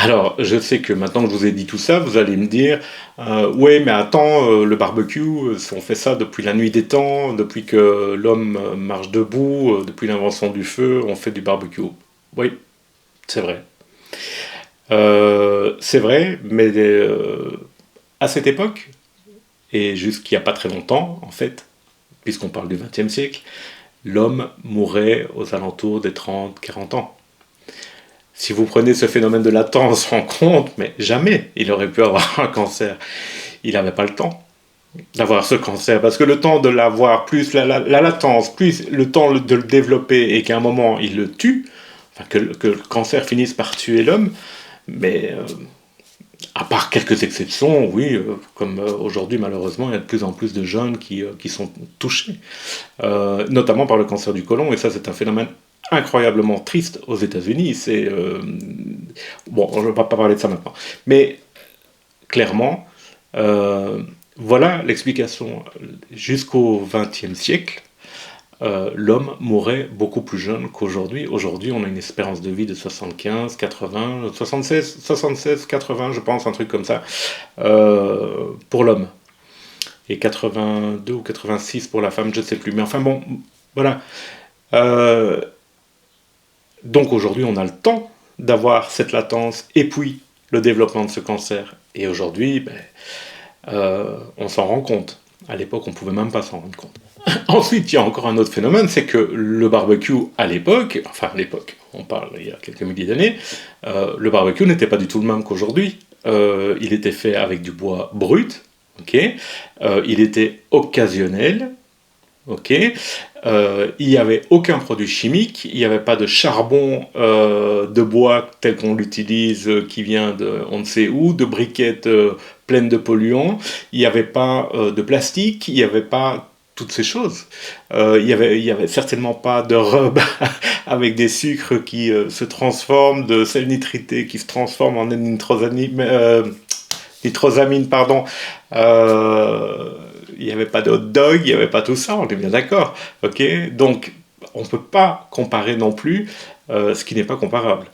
Alors, je sais que maintenant que je vous ai dit tout ça, vous allez me dire, ouais, mais attends, le barbecue, on fait ça depuis la nuit des temps, depuis que l'homme marche debout, depuis l'invention du feu, on fait du barbecue. Oui, c'est vrai. C'est vrai, mais à cette époque, et jusqu'il n'y a pas très longtemps, en fait, puisqu'on parle du XXe siècle, l'homme mourait aux alentours des 30, 40 ans. Si vous prenez ce phénomène de latence en compte, mais jamais il aurait pu avoir un cancer. Il n'avait pas le temps d'avoir ce cancer, parce que le temps de l'avoir, plus la latence, plus le temps de le développer, et qu'à un moment il le tue, enfin que le cancer finisse par tuer l'homme, mais à part quelques exceptions, oui, comme aujourd'hui malheureusement, il y a de plus en plus de jeunes qui sont touchés, notamment par le cancer du côlon, et ça c'est un phénomène incroyablement triste aux États-Unis. C'est bon, on ne va pas parler de ça maintenant, mais clairement, euh, voilà l'explication. Jusqu'au XXe siècle, l'homme mourait beaucoup plus jeune qu'aujourd'hui. Aujourd'hui, on a une espérance de vie de 75, 80, 76, 80, je pense, un truc comme ça, pour l'homme. Et 82 ou 86 pour la femme, je ne sais plus. Mais enfin bon, voilà. Euh, donc aujourd'hui, on a le temps d'avoir cette latence et puis le développement de ce cancer. Et aujourd'hui, ben, on s'en rend compte. À l'époque, on ne pouvait même pas s'en rendre compte. Ensuite, il y a encore un autre phénomène, c'est que le barbecue à l'époque, enfin à l'époque, on parle il y a quelques milliers d'années, le barbecue n'était pas du tout le même qu'aujourd'hui. Il était fait avec du bois brut, ok. Il était occasionnel, ok. Il n'y avait aucun produit chimique, il n'y avait pas de charbon de bois tel qu'on l'utilise, qui vient de on ne sait où, de briquettes pleines de polluants, il n'y avait pas de plastique, il n'y avait pas toutes ces choses. Il y avait certainement pas de rub avec des sucres qui se transforment, de sel nitrité qui se transforme en nitrosamine, pardon. Il n'y avait pas de hot dog, il n'y avait pas tout ça, on est bien d'accord. Ok, donc on ne peut pas comparer non plus ce qui n'est pas comparable.